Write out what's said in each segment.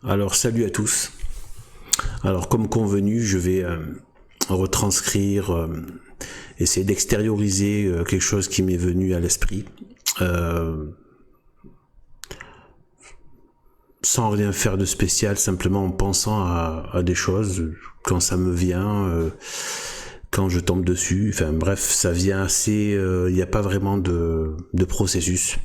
Alors salut à tous. Alors comme convenu, je vais retranscrire, essayer d'extérioriser quelque chose qui m'est venu à l'esprit, sans rien faire de spécial, simplement en pensant à des choses quand ça me vient, quand je tombe dessus. Enfin bref, ça vient assez. Il n'y a pas vraiment de processus.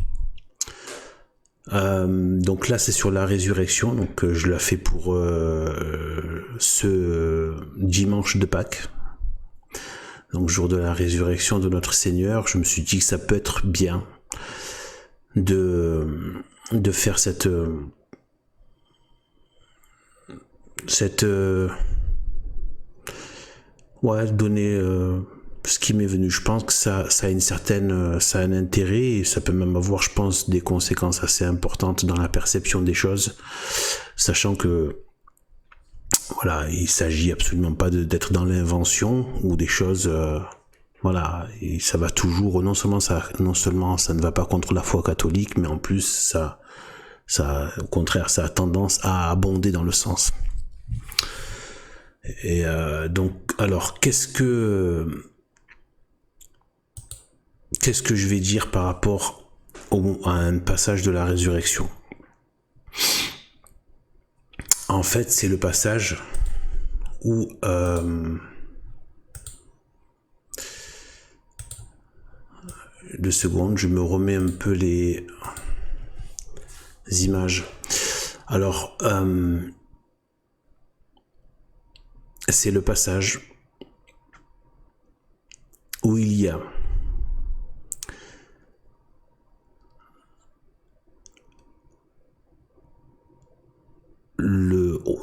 Donc là c'est sur la résurrection, donc je la fais pour ce dimanche de Pâques, donc jour de la résurrection de notre Seigneur. Je me suis dit que ça peut être bien de faire cette donner ce qui m'est venu. Je pense que ça a une certaine, ça a un intérêt et ça peut même avoir, je pense, des conséquences assez importantes dans la perception des choses, sachant que voilà, il s'agit absolument pas d'être dans l'invention ou des choses, voilà, et ça va toujours, non seulement ça ne va pas contre la foi catholique, mais en plus ça au contraire, ça a tendance à abonder dans le sens. Et donc, alors, qu'est-ce que je vais dire par rapport à un passage de la résurrection? En fait, c'est le passage où 2 secondes, je me remets un peu les images. Alors, c'est le passage où il y a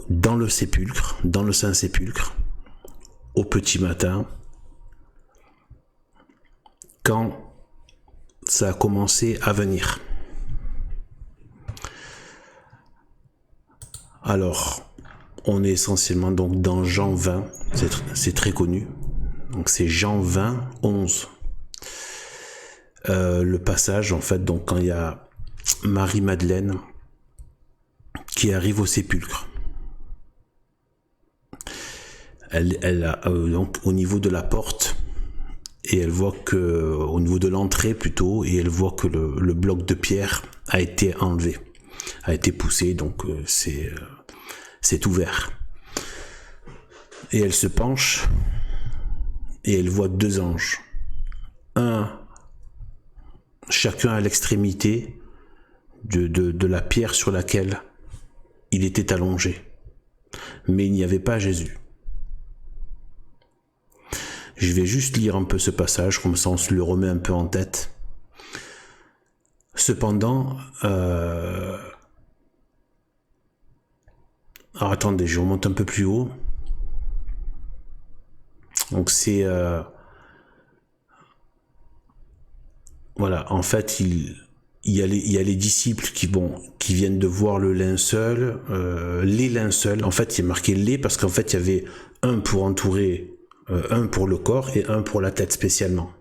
dans le sépulcre, dans le Saint-Sépulcre, au petit matin, quand ça a commencé à venir. Alors, on est essentiellement donc dans Jean 20, c'est très connu. Donc c'est Jean 20, 11. Le passage, en fait, donc quand il y a Marie-Madeleine qui arrive au sépulcre. Elle a donc au niveau de la porte, et elle voit que, au niveau de l'entrée plutôt, et elle voit que le bloc de pierre a été enlevé, a été poussé, donc c'est ouvert. Et elle se penche, et elle voit 2 anges. Chacun à l'extrémité de la pierre sur laquelle il était allongé. Mais il n'y avait pas Jésus. Je vais juste lire un peu ce passage, comme ça on se le remet un peu en tête. Cependant, alors attendez, je remonte un peu plus haut. Donc c'est... voilà, en fait, il y a les disciples qui viennent de voir le linceul, les linceuls. En fait, il y a marqué les parce qu'en fait, il y avait un pour entourer, un pour le corps et un pour la tête spécialement.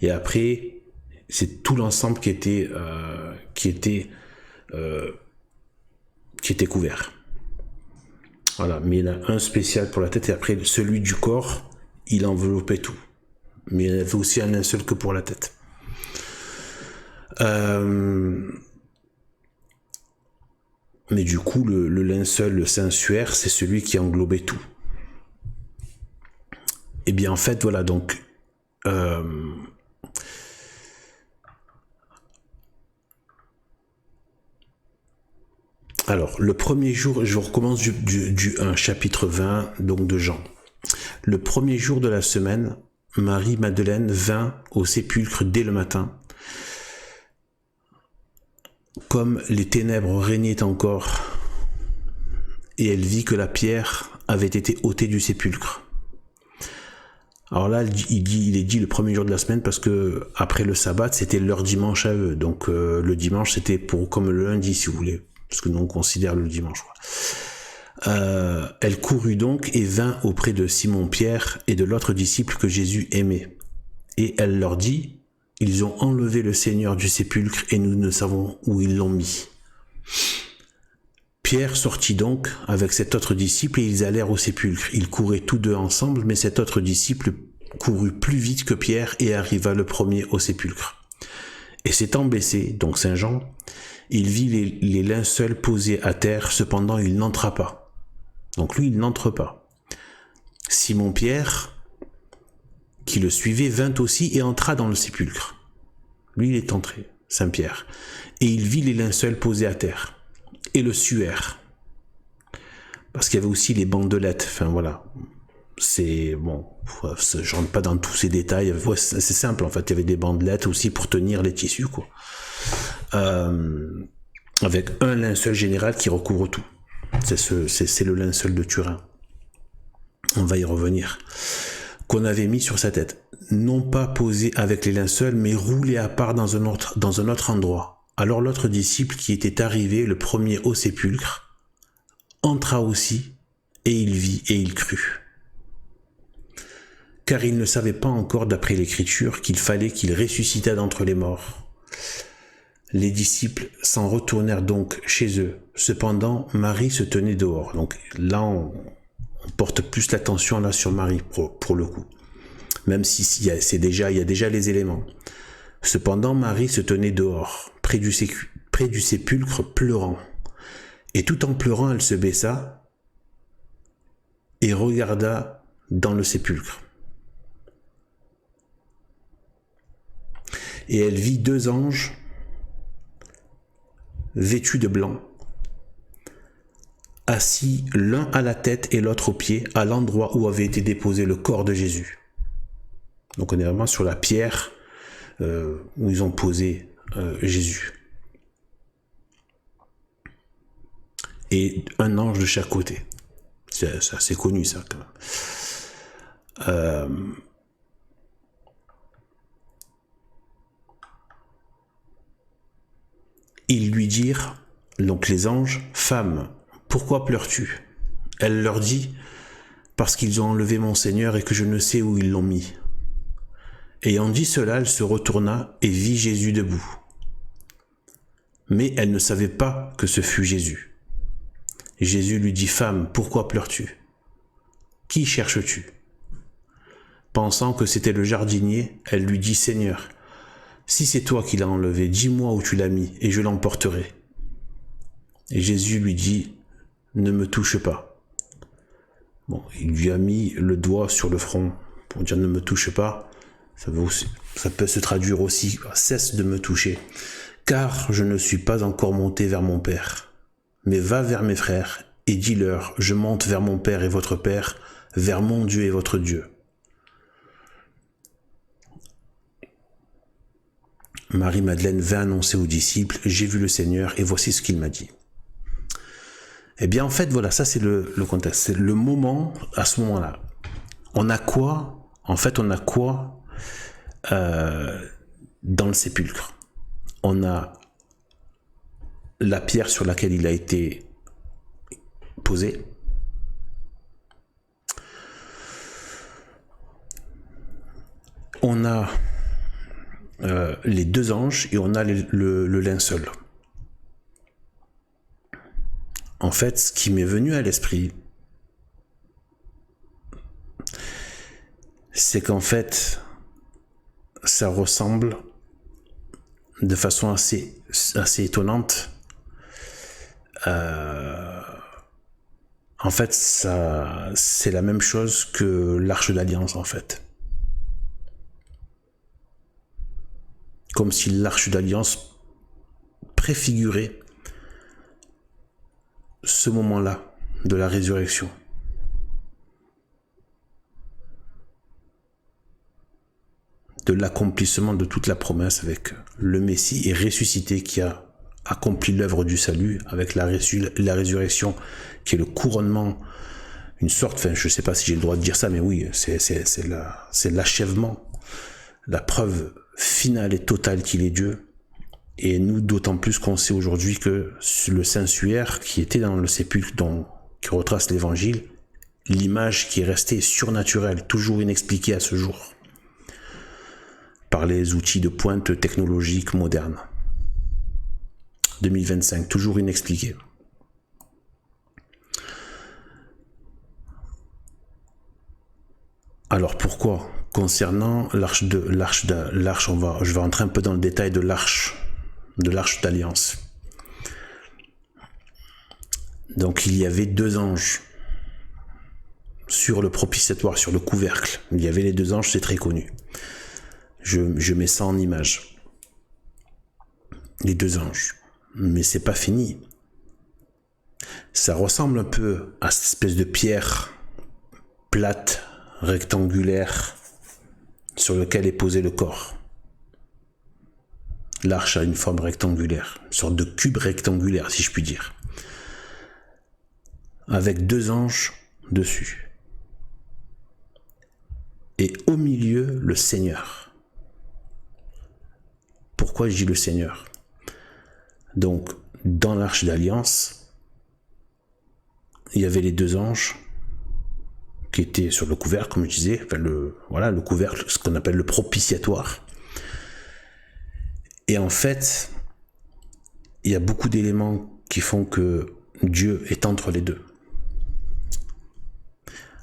Et après, c'est tout l'ensemble qui était couvert. Voilà, mais il y en a un spécial pour la tête et après celui du corps, il enveloppait tout. Mais il y avait aussi un linceul que pour la tête. Mais du coup, le linceul, le sensuaire, c'est celui qui englobait tout. Et bien en fait, voilà, donc alors, le premier jour, je recommence du 1, chapitre 20, donc de Jean. Le premier jour de la semaine, Marie-Madeleine vint au sépulcre dès le matin. Comme les ténèbres régnaient encore, et elle vit que la pierre avait été ôtée du sépulcre. Alors là, il est dit le premier jour de la semaine parce que après le sabbat, c'était leur dimanche à eux. Donc le dimanche, c'était comme le lundi, si vous voulez, parce que nous on considère le dimanche. Elle courut donc et vint auprès de Simon-Pierre et de l'autre disciple que Jésus aimait. Et elle leur dit: ils ont enlevé le Seigneur du sépulcre et nous ne savons où ils l'ont mis. Pierre sortit donc avec cet autre disciple et ils allèrent au sépulcre. Ils couraient tous deux ensemble, mais cet autre disciple courut plus vite que Pierre et arriva le premier au sépulcre. Et s'étant baissé, donc Saint Jean, il vit les linceuls posés à terre, cependant il n'entra pas. Donc lui, il n'entre pas. Simon Pierre, qui le suivait, vint aussi et entra dans le sépulcre. Lui, il est entré, Saint Pierre, et il vit les linceuls posés à terre, et le suaire. Parce qu'il y avait aussi les bandelettes, enfin voilà. C'est, bon, je rentre pas dans tous ces détails, ouais, c'est simple en fait, il y avait des bandelettes aussi pour tenir les tissus, quoi. Avec un linceul général qui recouvre tout. C'est le linceul de Turin. On va y revenir. Qu'on avait mis sur sa tête. Non pas posé avec les linceuls, mais roulé à part dans un autre endroit. Alors l'autre disciple qui était arrivé, le premier au sépulcre, entra aussi, et il vit et il crut. Car il ne savait pas encore, d'après l'Écriture, qu'il fallait qu'il ressuscitât d'entre les morts. Les disciples s'en retournèrent donc chez eux. Cependant, Marie se tenait dehors. Donc là, on porte plus l'attention là sur Marie pour le coup. Même si il y a déjà les éléments. Cependant, Marie se tenait dehors, près du sépulcre, pleurant. Et tout en pleurant, elle se baissa et regarda dans le sépulcre. Et elle vit deux anges vêtus de blanc, assis l'un à la tête et l'autre aux pieds, à l'endroit où avait été déposé le corps de Jésus. Donc on est vraiment sur la pierre où ils ont posé Jésus. Et un ange de chaque côté. C'est assez connu ça quand même. Ils lui dirent, donc les anges, « Femme, pourquoi pleures-tu » Elle leur dit, « Parce qu'ils ont enlevé mon Seigneur et que je ne sais où ils l'ont mis. » Ayant dit cela, elle se retourna et vit Jésus debout. Mais elle ne savait pas que ce fût Jésus. Jésus lui dit, « Femme, pourquoi pleures-tu ? Qui cherches-tu » Pensant que c'était le jardinier, elle lui dit, « Seigneur, si c'est toi qui l'as enlevé, dis-moi où tu l'as mis, et je l'emporterai. » Et Jésus lui dit, « Ne me touche pas. » Bon, il lui a mis le doigt sur le front pour dire « Ne me touche pas ». Ça peut se traduire aussi « Cesse de me toucher, car je ne suis pas encore monté vers mon Père. Mais va vers mes frères, et dis-leur, je monte vers mon Père et votre Père, vers mon Dieu et votre Dieu. » Marie-Madeleine vint annoncer aux disciples, « J'ai vu le Seigneur et voici ce qu'il m'a dit. » Eh bien, en fait, voilà, ça c'est le contexte. C'est le moment, à ce moment-là. On a quoi ? En fait, on a quoi dans le sépulcre ? On a la pierre sur laquelle il a été posé. On a les deux anges et on a le linceul. En fait, ce qui m'est venu à l'esprit, c'est qu'en fait, ça ressemble de façon assez étonnante. En fait, c'est la même chose que l'Arche d'Alliance, en fait. Comme si l'Arche d'Alliance préfigurait ce moment-là de la résurrection. De l'accomplissement de toute la promesse avec le Messie et ressuscité qui a accompli l'œuvre du salut avec la résurrection qui est le couronnement, une sorte, enfin je ne sais pas si j'ai le droit de dire ça, mais oui, c'est l'achèvement, la preuve finale et totale qu'il est Dieu. Et nous, d'autant plus qu'on sait aujourd'hui que le Saint-Suaire qui était dans le sépulcre qui retrace l'évangile, l'image qui est restée surnaturelle, toujours inexpliquée à ce jour, par les outils de pointe technologiques modernes. 2025, toujours inexpliqué. Alors pourquoi? Concernant je vais rentrer un peu dans le détail de l'arche d'alliance. Donc il y avait 2 anges sur le propitiatoire, sur le couvercle. Il y avait les 2 anges, c'est très connu. Je mets ça en image. Les 2 anges. Mais c'est pas fini. Ça ressemble un peu à cette espèce de pierre plate, rectangulaire, sur lequel est posé le corps. L'arche a une forme rectangulaire, une sorte de cube rectangulaire, si je puis dire, avec 2 anges dessus. Et au milieu, le Seigneur. Pourquoi je dis le Seigneur? Donc, dans l'arche d'alliance, il y avait les 2 anges qui étaient sur le couvercle, comme je disais, enfin le couvercle, ce qu'on appelle le propitiatoire. Et en fait, il y a beaucoup d'éléments qui font que Dieu est entre les deux.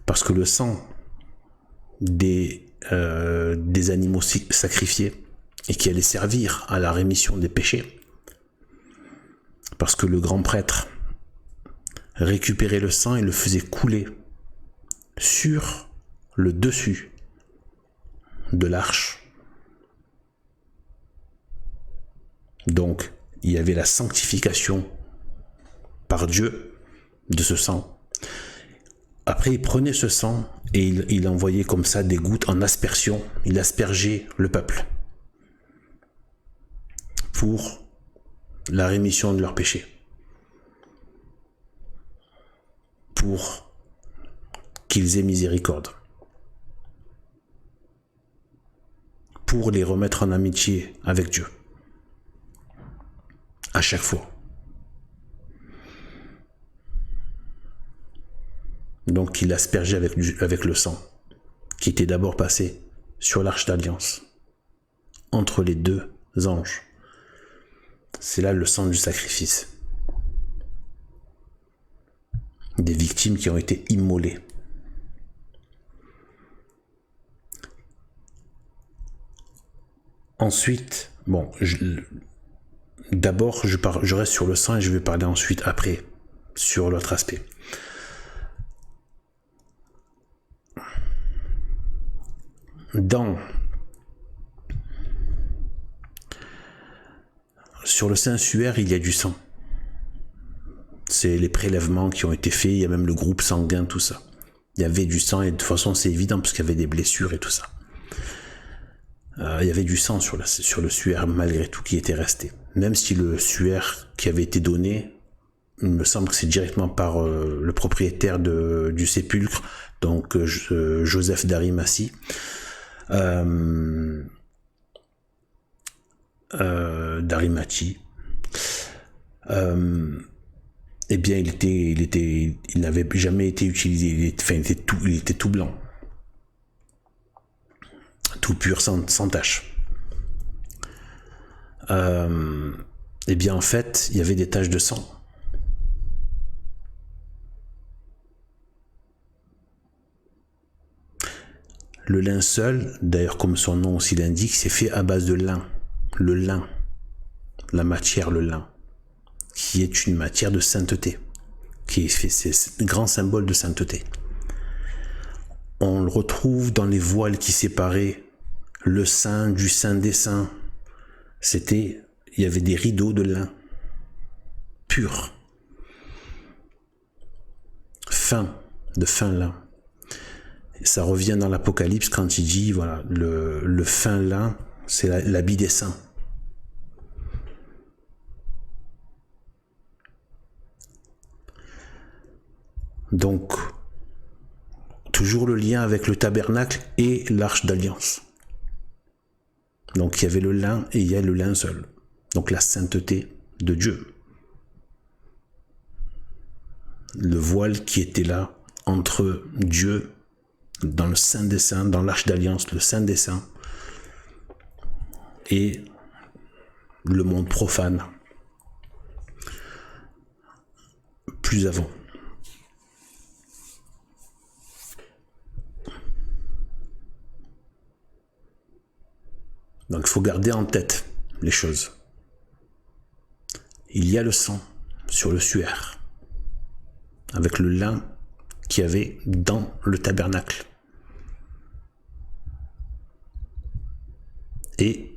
Parce que le sang des animaux sacrifiés et qui allaient servir à la rémission des péchés, parce que le grand prêtre récupérait le sang et le faisait couler sur le dessus de l'arche. Donc, il y avait la sanctification par Dieu de ce sang. Après, il prenait ce sang et il envoyait comme ça des gouttes en aspersion. Il aspergeait le peuple pour la rémission de leurs péchés, pour qu'ils aient miséricorde, pour les remettre en amitié avec Dieu, à chaque fois. Donc il aspergeait avec le sang, qui était d'abord passé sur l'arche d'alliance, entre les 2 anges. C'est là le sang du sacrifice. Des victimes qui ont été immolées. Ensuite, d'abord je reste sur le sang et je vais parler ensuite, après, sur l'autre aspect. Sur le sanctuaire, il y a du sang. C'est les prélèvements qui ont été faits, il y a même le groupe sanguin, tout ça. Il y avait du sang et de toute façon c'est évident parce qu'il y avait des blessures et tout ça. Il y avait du sang sur le suaire malgré tout qui était resté. Même si le suaire qui avait été donné, il me semble que c'est directement par le propriétaire du sépulcre, donc Joseph d'Arimathie. D'Arimathie. Eh bien, il n'avait jamais été utilisé. Il était tout blanc, tout pur, sans tache. Eh bien, en fait, il y avait des taches de sang. Le linceul, d'ailleurs, comme son nom aussi l'indique, c'est fait à base de lin. Le lin, la matière, le lin, qui est une matière de sainteté, c'est un grand symbole de sainteté. On le retrouve dans les voiles qui séparaient le saint du saint des saints. Il y avait des rideaux de lin pur, de fin lin. Et ça revient dans l'Apocalypse quand il dit, voilà, le fin lin, c'est l'habit des saints. Donc, toujours le lien avec le tabernacle et l'arche d'alliance. Donc, il y avait le lin et il y a le linceul. Donc, la sainteté de Dieu. Le voile qui était là entre Dieu, dans le Saint des Saints, dans l'arche d'alliance, le Saint des Saints, et le monde profane. Plus avant. Donc il faut garder en tête les choses. Il y a le sang sur le suaire, avec le lin qu'il y avait dans le tabernacle. Et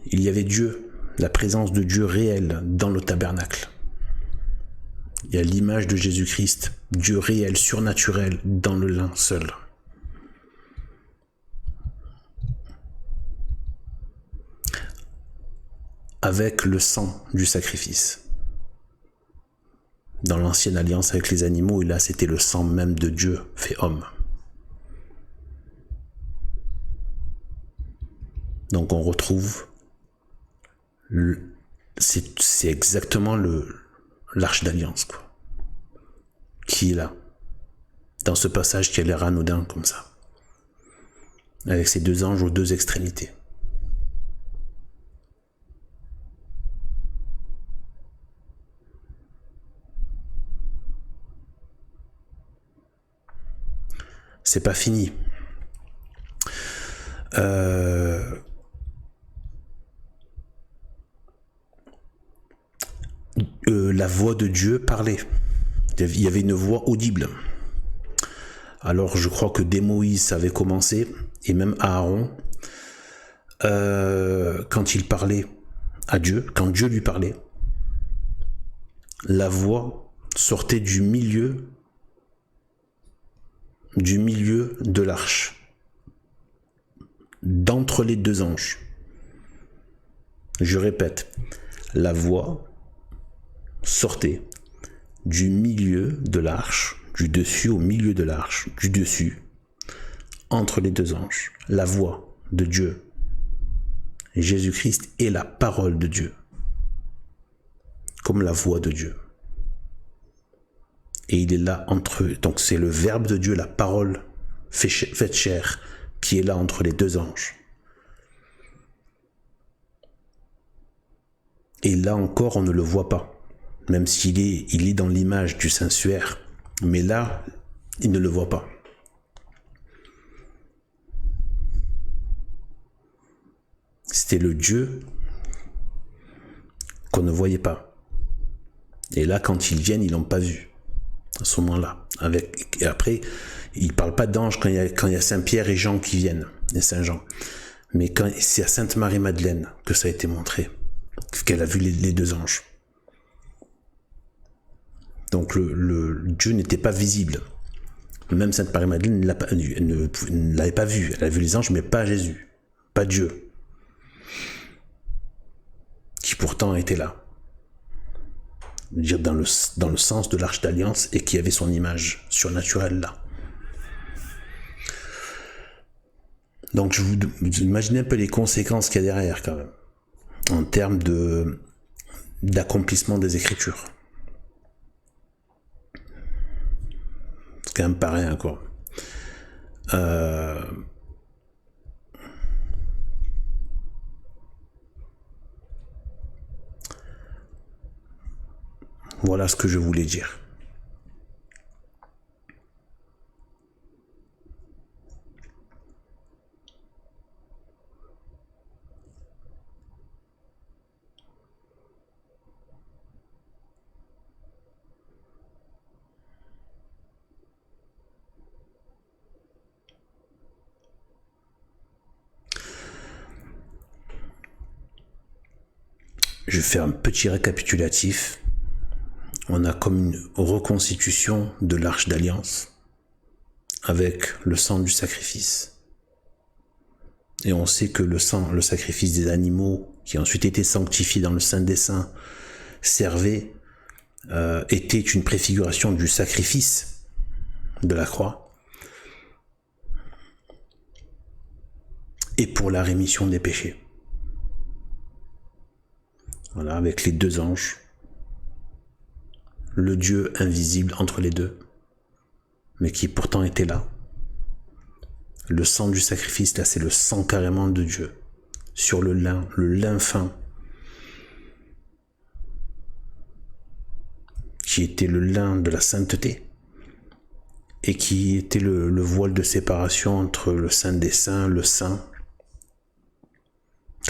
il y avait Dieu, la présence de Dieu réelle dans le tabernacle. Il y a l'image de Jésus-Christ, Dieu réel, surnaturel, dans le lin seul. Avec le sang du sacrifice. Dans l'ancienne alliance avec les animaux, et là c'était le sang même de Dieu fait homme. Donc on retrouve, c'est exactement l'arche d'alliance, quoi, qui est là, dans ce passage qui a l'air anodin comme ça, avec ces deux anges aux deux extrémités. C'est pas fini. La voix de Dieu parlait. Il y avait une voix audible. Alors je crois que dès Moïse avait commencé, et même Aaron, quand il parlait à Dieu, quand Dieu lui parlait, la voix sortait du milieu de l'arche, d'entre les deux anges. Je répète, la voix sortait du milieu de l'arche, du dessus au milieu de l'arche, du dessus, entre les deux anges. La voix de Dieu. Jésus-Christ est la parole de Dieu, comme la voix de Dieu. Et il est là entre eux. Donc c'est le verbe de Dieu, la parole faite chair, qui est là entre les deux anges. Et là encore, on ne le voit pas. Même s'il est dans l'image du Saint-Suaire. Mais là, il ne le voit pas. C'était le Dieu qu'on ne voyait pas. Et là, quand ils viennent, ils l'ont pas vu. À ce moment-là. Et après, il ne parle pas d'ange quand il y a Saint-Pierre et Jean qui viennent, et Saint-Jean. Mais c'est à Sainte-Marie-Madeleine que ça a été montré, qu'elle a vu les deux anges. Donc le Dieu n'était pas visible. Même Sainte-Marie-Madeleine ne l'avait pas vu. Elle a vu les anges, mais pas Jésus, pas Dieu, qui pourtant était là. Dire dans le sens de l'arche d'alliance et qui avait son image surnaturelle là. Donc vous imaginez un peu les conséquences qu'il y a derrière quand même, en termes d'accomplissement des Écritures. C'est quand même pas rien, quoi. Voilà ce que je voulais dire. Je vais faire un petit récapitulatif. On a comme une reconstitution de l'arche d'alliance avec le sang du sacrifice. Et on sait que le sacrifice des animaux, qui a ensuite été sanctifié dans le Saint des Saints, était une préfiguration du sacrifice de la croix. Et pour la rémission des péchés. Voilà, avec les deux anges. Le Dieu invisible entre les deux, mais qui pourtant était là. Le sang du sacrifice, là, c'est le sang carrément de Dieu, sur le lin fin, qui était le lin de la sainteté, et qui était le voile de séparation entre le Saint des Saints, le Saint,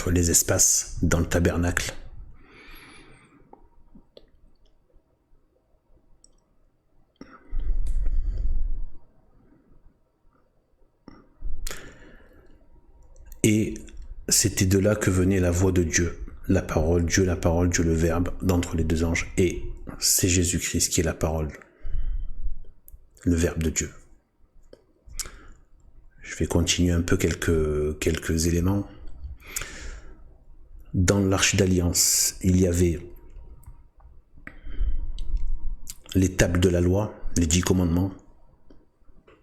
les espaces dans le tabernacle. Et c'était de là que venait la voix de Dieu, la parole, Dieu le Verbe, d'entre les deux anges. Et c'est Jésus-Christ qui est la parole, le Verbe de Dieu. Je vais continuer un peu quelques éléments. Dans l'Arche d'Alliance, il y avait les tables de la loi, les 10 commandements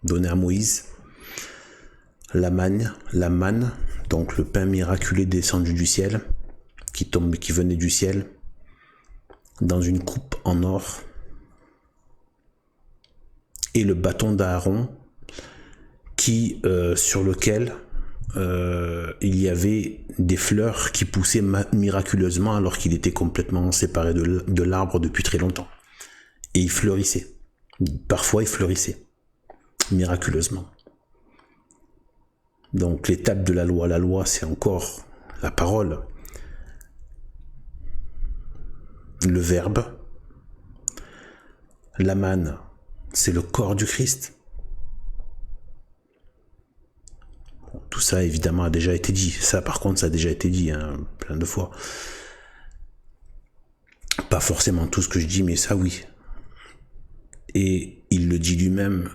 donnés à Moïse, la manne, donc le pain miraculé descendu du ciel, qui venait du ciel, dans une coupe en or, et le bâton d'Aaron, sur lequel il y avait des fleurs qui poussaient miraculeusement alors qu'il était complètement séparé de l'arbre depuis très longtemps. Et il fleurissait. Parfois il fleurissait, miraculeusement. Donc les tables de la loi c'est encore la parole, le Verbe. La manne, c'est le corps du Christ. Bon, tout ça évidemment a déjà été dit. Ça par contre ça a déjà été dit plein de fois. Pas forcément tout ce que je dis, mais ça oui. Et il le dit lui-même,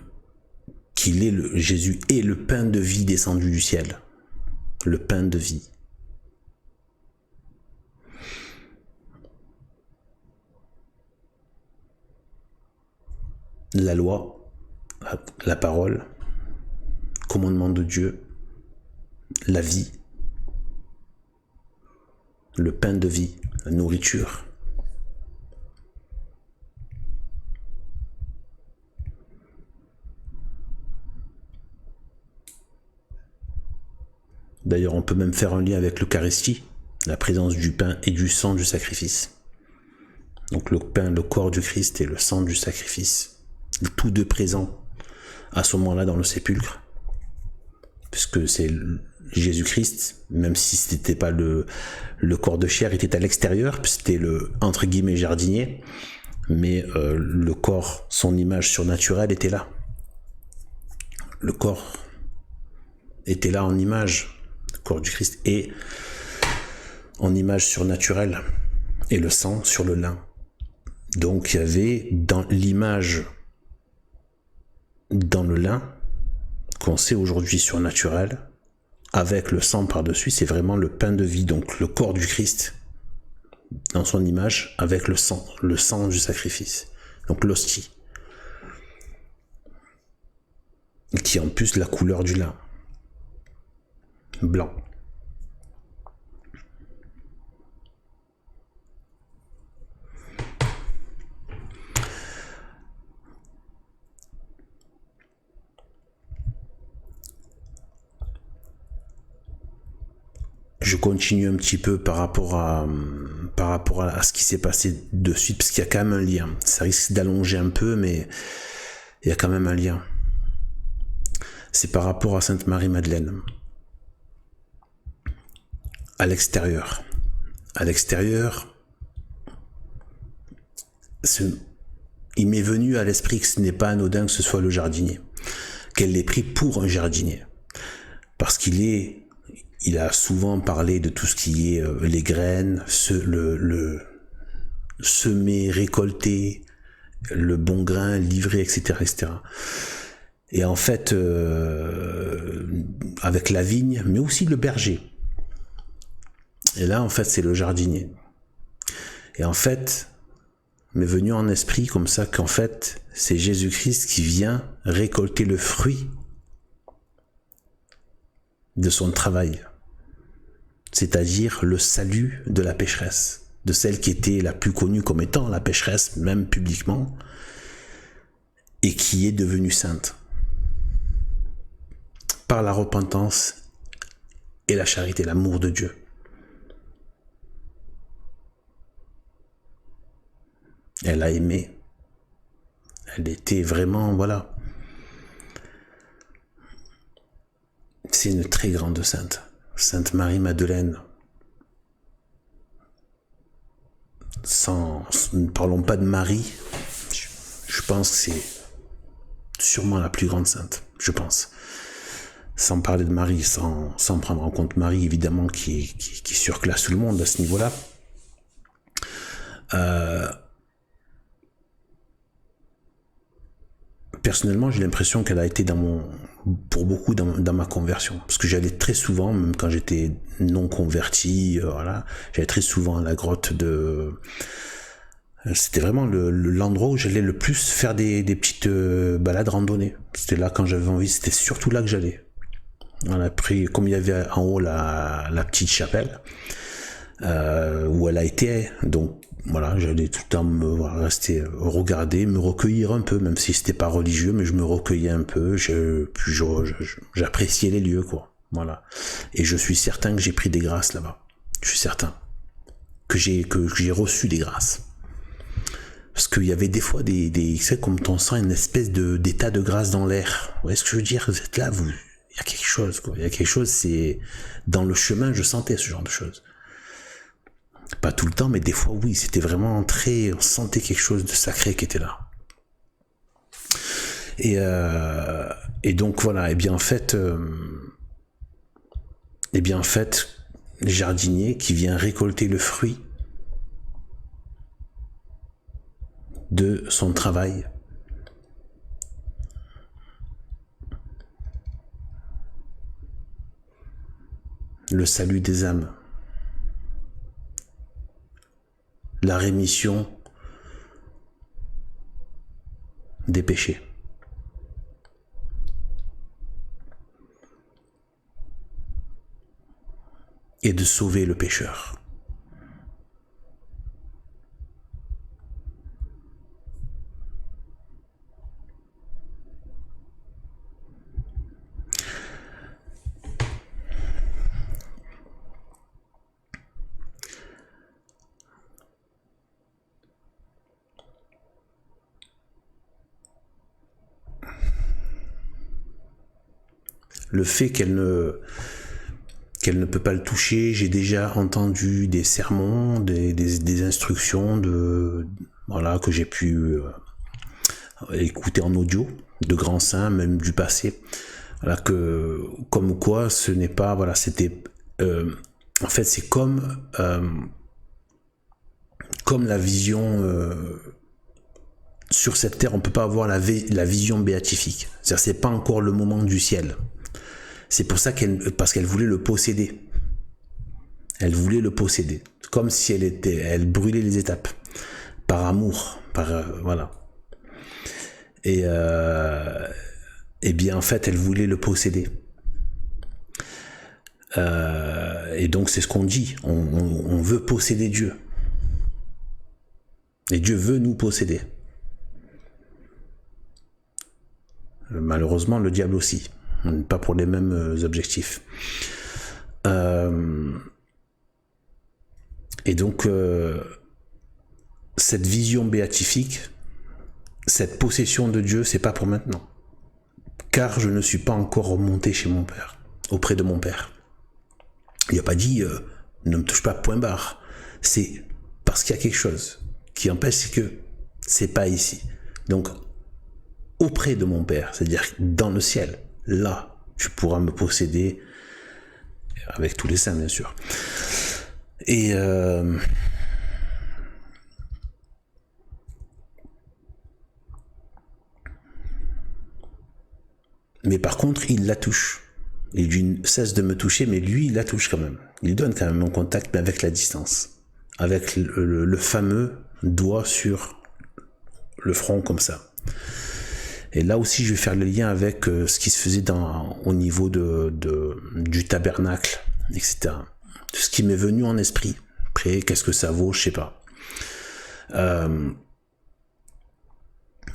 Jésus est le pain de vie descendu du ciel. Le pain de vie. La loi, la parole, commandement de Dieu, la vie, le pain de vie, la nourriture. D'ailleurs, on peut même faire un lien avec l'Eucharistie, la présence du pain et du sang du sacrifice. Donc le pain, le corps du Christ et le sang du sacrifice, tous deux présents à ce moment-là dans le sépulcre, puisque c'est Jésus-Christ, même si c'était pas le corps de chair, était à l'extérieur, c'était le entre guillemets jardinier, mais le corps, son image surnaturelle était là. Le corps était là en image, le corps du Christ, et en image surnaturelle, et le sang sur le lin. Donc il y avait dans l'image, dans le lin, qu'on sait aujourd'hui surnaturel, avec le sang par-dessus, c'est vraiment le pain de vie, donc le corps du Christ, dans son image, avec le sang du sacrifice, donc l'hostie, qui est en plus la couleur du lin, blanc. Je continue un petit peu par rapport à ce qui s'est passé de suite, parce qu'il y a quand même un lien. Ça risque d'allonger un peu, mais il y a quand même un lien. C'est par rapport à Sainte Marie-Madeleine. À l'extérieur. À l'extérieur, il m'est venu à l'esprit que ce n'est pas anodin que ce soit le jardinier. Qu'elle l'ait pris pour un jardinier. Parce il a souvent parlé de tout ce qui est les graines, le semer, récolter, le bon grain, livrer, etc., etc. Et en fait, avec la vigne, mais aussi le berger. Et là, en fait, c'est le jardinier. Et en fait, m'est venu en esprit comme ça qu'en fait, c'est Jésus-Christ qui vient récolter le fruit de son travail. C'est-à-dire le salut de la pécheresse, de celle qui était la plus connue comme étant la pécheresse, même publiquement, et qui est devenue sainte. Par la repentance et la charité, l'amour de Dieu. Elle a aimé. Elle était vraiment, voilà. C'est une très grande sainte. Sainte Marie-Madeleine, ne parlons pas de Marie. Je pense que c'est sûrement la plus grande sainte, je pense. Sans parler de Marie, sans prendre en compte Marie, évidemment, qui surclasse tout le monde à ce niveau-là. Personnellement, j'ai l'impression qu'elle a été pour beaucoup dans ma conversion. Parce que j'allais très souvent, même quand j'étais non converti, voilà, j'allais très souvent à la grotte C'était vraiment l'endroit où j'allais le plus faire des petites balades randonnées. C'était là quand j'avais envie, c'était surtout là que j'allais. Voilà, après, comme il y avait en haut la petite chapelle, où elle a été, donc voilà, j'allais tout le temps rester regarder, me recueillir un peu, même si c'était pas religieux, mais je me recueillais un peu, j'appréciais les lieux, quoi. Voilà. Et je suis certain que j'ai pris des grâces là-bas. Je suis certain que j'ai reçu des grâces. Parce qu'il y avait des fois tu sais, comme on sent une espèce d'état de grâce dans l'air. Vous voyez ce que je veux dire? Vous êtes là, il y a quelque chose, quoi. Il y a quelque chose, c'est, dans le chemin, je sentais ce genre de choses. Pas tout le temps, mais des fois, oui, c'était vraiment on sentait quelque chose de sacré qui était là. Et donc, voilà, et bien, en fait, le jardinier qui vient récolter le fruit de son travail, le salut des âmes, la rémission des péchés. Et de sauver le pécheur. Le fait qu'elle ne peut pas le toucher, j'ai déjà entendu des sermons, des instructions voilà, que j'ai pu écouter en audio, de grands saints, même du passé, voilà, comme quoi ce n'est pas, voilà, c'était, en fait c'est comme la vision, sur cette terre on peut pas avoir la vision béatifique, c'est-à-dire c'est pas encore le moment du ciel. C'est pour ça parce qu'elle voulait le posséder. Elle voulait le posséder. Comme si elle brûlait les étapes. Par amour. Voilà. Et bien, en fait, elle voulait le posséder. Et donc, c'est ce qu'on dit. On veut posséder Dieu. Et Dieu veut nous posséder. Malheureusement, le diable aussi. Pas pour les mêmes objectifs. Et donc, cette vision béatifique, cette possession de Dieu, c'est pas pour maintenant. Car je ne suis pas encore remonté chez mon Père, auprès de mon Père. Il n'a pas dit ne me touche pas, point barre. C'est parce qu'il y a quelque chose qui empêche, c'est que c'est pas ici. Donc, auprès de mon Père, c'est-à-dire dans le ciel, là, tu pourras me posséder, avec tous les saints, bien sûr. Et mais par contre, il la touche. Il lui cesse de me toucher, mais lui, il la touche quand même. Il donne quand même mon contact, mais avec la distance. Avec le fameux doigt sur le front, comme ça. Et là aussi, je vais faire le lien avec ce qui se faisait au niveau du tabernacle, etc. Ce qui m'est venu en esprit. Après, qu'est-ce que ça vaut, je sais pas.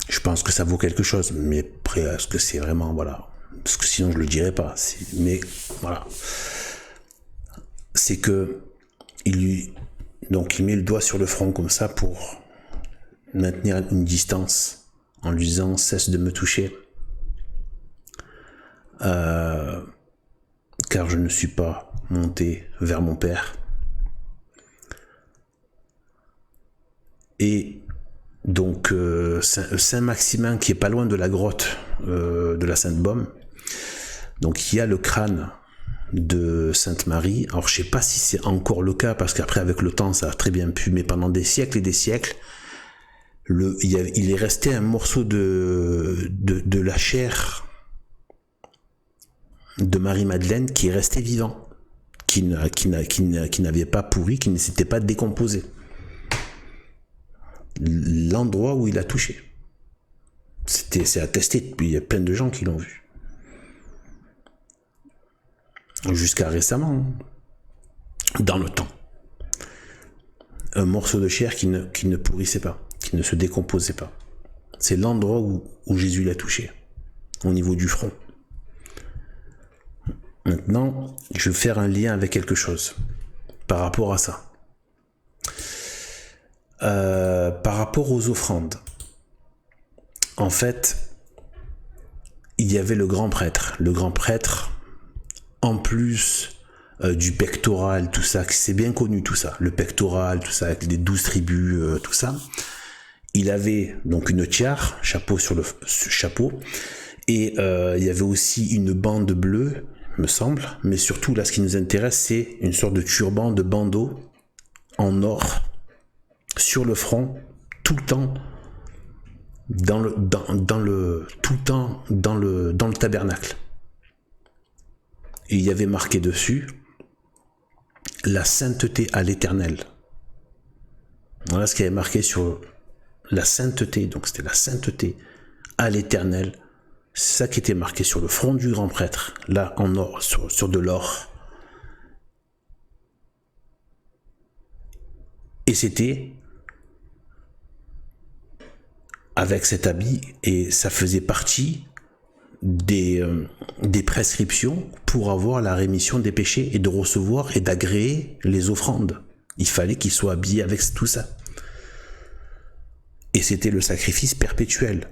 Je pense que ça vaut quelque chose, mais après, est-ce que c'est vraiment, voilà, parce que sinon je le dirais pas. Mais voilà, c'est que il met le doigt sur le front comme ça pour maintenir une distance, en lui disant cesse de me toucher, car je ne suis pas monté vers mon Père. Et donc Saint-Maximin, qui est pas loin de la grotte de la Sainte-Baume, donc il y a le crâne de Sainte-Marie. Alors je sais pas si c'est encore le cas, parce qu'après avec le temps ça a très bien pu, mais pendant des siècles et des siècles, il est resté un morceau de la chair de Marie-Madeleine qui est resté vivant, qui n'avait pas pourri, qui ne s'était pas décomposé. L'endroit où il a touché. C'est attesté, il y a plein de gens qui l'ont vu. Jusqu'à récemment, dans le temps. Un morceau de chair qui ne pourrissait pas, qui ne se décomposait pas. C'est l'endroit où Jésus l'a touché, au niveau du front. Maintenant, je vais faire un lien avec quelque chose par rapport à ça. Par rapport aux offrandes. En fait, il y avait le grand prêtre. Le grand prêtre, en plus du pectoral, tout ça, c'est bien connu tout ça, le pectoral, tout ça, avec les 12 tribus, tout ça. Il avait donc une tiare, chapeau sur le chapeau, et il y avait aussi une bande bleue, me semble, mais surtout là ce qui nous intéresse, c'est une sorte de turban, de bandeau en or sur le front, tout le temps dans le tabernacle. Et il y avait marqué dessus la sainteté à l'Éternel. Voilà ce qui avait marqué sur la sainteté, donc c'était la sainteté à l'Éternel. C'est ça qui était marqué sur le front du grand prêtre, là en or, sur de l'or. Et c'était avec cet habit, et ça faisait partie des prescriptions pour avoir la rémission des péchés et de recevoir et d'agréer les offrandes. Il fallait qu'il soit habillé avec tout ça. Et c'était le sacrifice perpétuel.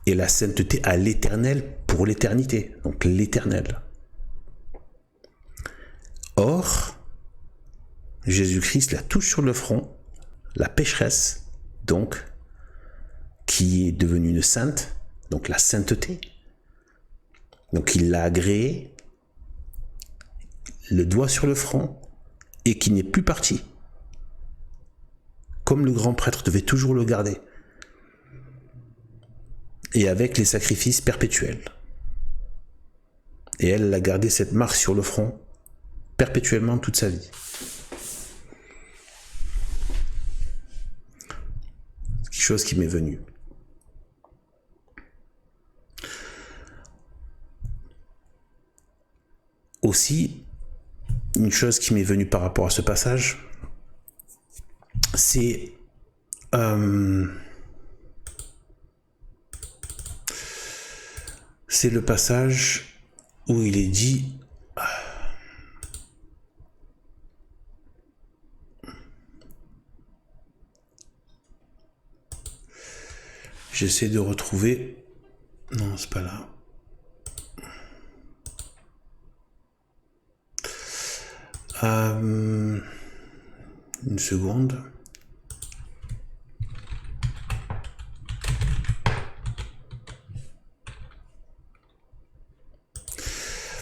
Et la sainteté à l'Éternel pour l'éternité. Donc l'Éternel. Or, Jésus-Christ la touche sur le front, la pécheresse, donc, qui est devenue une sainte, donc la sainteté. Donc il l'a agréé, le doigt sur le front, et qui n'est plus parti. Comme le grand prêtre devait toujours le garder. Et avec les sacrifices perpétuels. Et elle a gardé cette marque sur le front perpétuellement toute sa vie. C'est quelque chose qui m'est venu. Aussi, une chose qui m'est venue par rapport à ce passage, c'est le passage où il est dit j'essaie de retrouver, non c'est pas là, une seconde.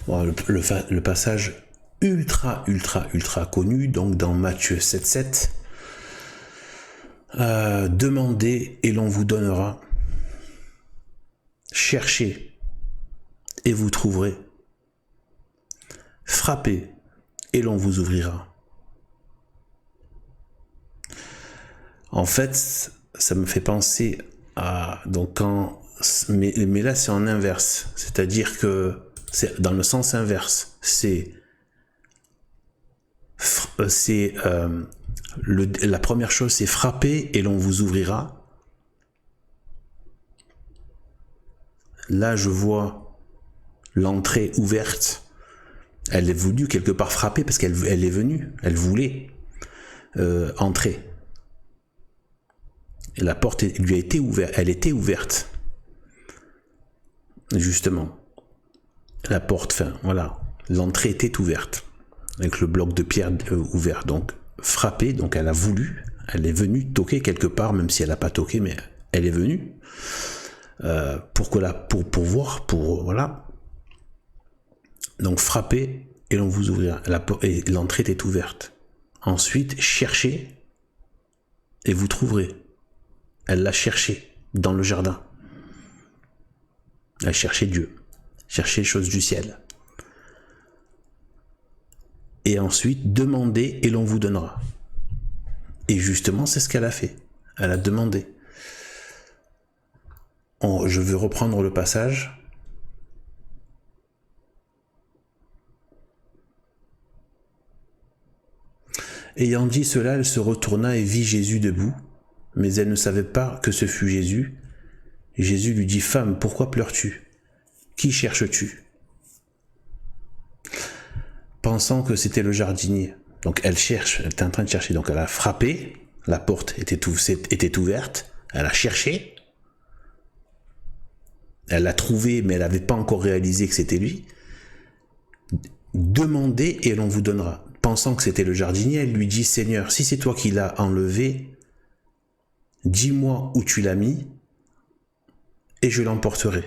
Bon, le passage ultra connu, donc dans Matthieu 7,7, demandez et l'on vous donnera, cherchez et vous trouverez, frappez et l'on vous ouvrira. En fait, ça me fait penser à, donc mais là c'est en inverse, c'est-à-dire que c'est dans le sens inverse, la première chose c'est frapper et l'on vous ouvrira. Là je vois l'entrée ouverte, elle est voulue quelque part frapper parce qu'elle est venue, elle voulait entrer. Et la porte lui a été ouverte, elle était ouverte. Justement. La porte, enfin, voilà, l'entrée était ouverte, avec le bloc de pierre ouvert, donc frappé, donc elle a voulu, Elle est venue toquer quelque part, même si elle n'a pas toqué, mais elle est venue pour voir, voilà. Donc frappez et l'on vous ouvrira. Et l'entrée est ouverte. Ensuite, cherchez et vous trouverez. Elle l'a cherché dans le jardin. Elle cherchait Dieu, cherchait les choses du ciel. Et ensuite, demandez et l'on vous donnera. Et justement, c'est ce qu'elle a fait. Elle a demandé. Je veux reprendre le passage. Ayant dit cela, elle se retourna et vit Jésus debout, mais elle ne savait pas que ce fut Jésus. Jésus lui dit, « Femme, pourquoi pleures-tu? Qui cherches-tu » Pensant que c'était le jardinier. Donc elle cherche, elle était en train de chercher. Donc elle a frappé, la porte était ouverte, elle a cherché, elle l'a trouvé, mais elle n'avait pas encore réalisé que c'était lui. Demandez et l'on vous donnera. Pensant que c'était le jardinier, elle lui dit, « Seigneur, si c'est toi qui l'as enlevé, dis-moi où tu l'as mis, et je l'emporterai.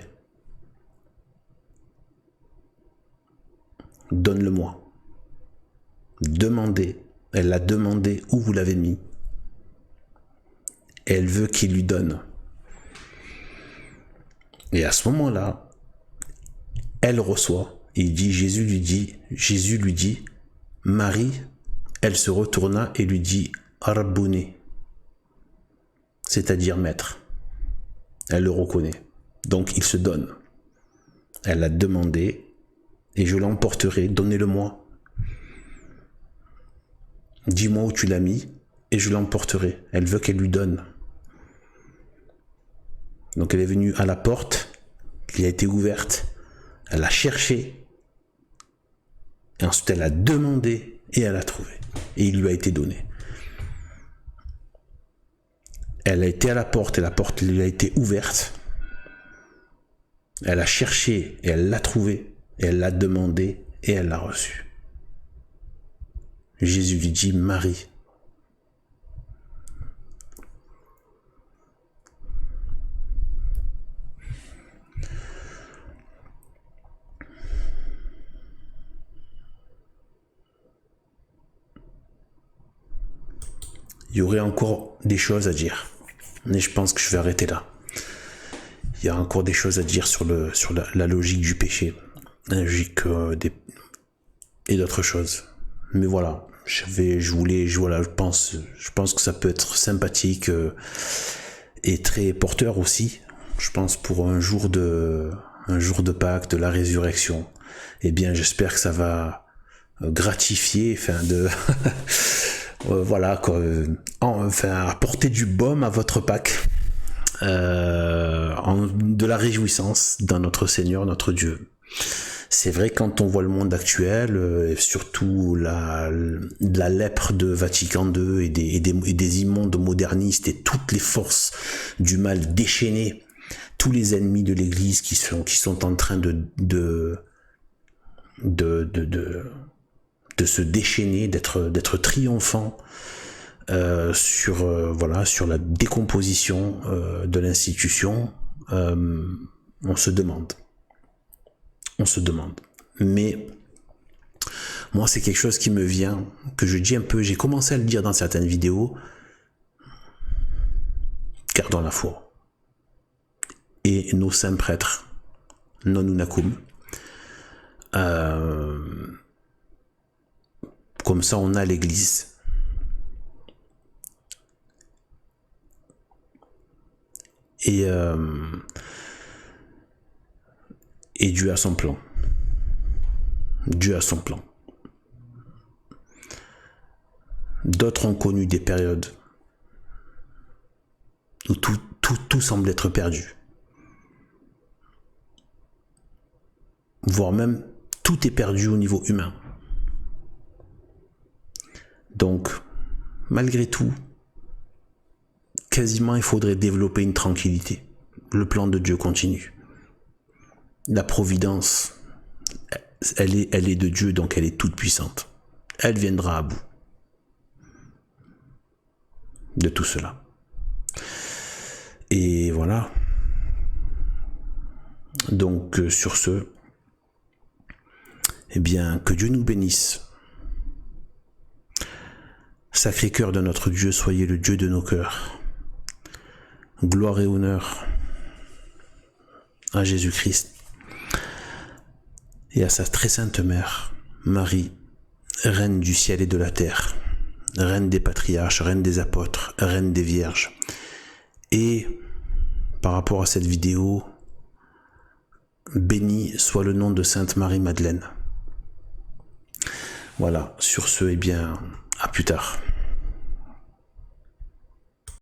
Donne-le-moi. » Demandez. Elle l'a demandé où vous l'avez mis. Et elle veut qu'il lui donne. Et à ce moment-là, elle reçoit. Jésus lui dit, Marie. Elle se retourna et lui dit, Rabbouni, c'est-à-dire maître. Elle le reconnaît. Donc il se donne. Elle l'a demandé et je l'emporterai. Donnez-le-moi. Dis-moi où tu l'as mis et je l'emporterai. Elle veut qu'elle lui donne. Donc elle est venue à la porte qui a été ouverte. Elle a cherché. Et ensuite elle a demandé et elle a trouvé. Et il lui a été donné. Elle a été à la porte et la porte lui a été ouverte. Elle a cherché et elle l'a trouvé. Et elle l'a demandé et elle l'a reçu. Jésus lui dit, Marie. Il y aurait encore des choses à dire, mais je pense que je vais arrêter là. Il y a encore des choses à dire sur la logique du péché, la logique et d'autres choses. Mais voilà, je pense que ça peut être sympathique et très porteur aussi. Je pense pour un jour de Pâques, de la résurrection. Eh bien, j'espère que ça va gratifier, voilà, quoi, apporter du baume à votre Pâques, de la réjouissance dans notre Seigneur, notre Dieu. C'est vrai, quand on voit le monde actuel, et surtout la lèpre de Vatican II et des immondes modernistes et toutes les forces du mal déchaînées, tous les ennemis de l'Église qui sont en train de se déchaîner, d'être triomphants sur la décomposition de l'institution, on se demande. Mais moi, c'est quelque chose qui me vient, que je dis un peu, j'ai commencé à le dire dans certaines vidéos, gardons la foi. Et nos saints prêtres, non unacum, comme ça on a l'Église. Et Dieu a son plan. Dieu a son plan. D'autres ont connu des périodes où tout semble être perdu. Voire même tout est perdu au niveau humain. Donc, malgré tout, quasiment il faudrait développer une tranquillité. Le plan de Dieu continue. La providence, elle est de Dieu, donc elle est toute puissante. Elle viendra à bout. de tout cela. Et voilà. Donc sur ce, eh bien, que Dieu nous bénisse. Sacré-Cœur de notre Dieu, soyez le Dieu de nos cœurs. Gloire et honneur à Jésus-Christ et à sa très sainte mère, Marie, Reine du ciel et de la terre, Reine des patriarches, Reine des apôtres, Reine des vierges. Et par rapport à cette vidéo, béni soit le nom de Sainte Marie-Madeleine. Voilà, sur ce, eh bien, à plus tard.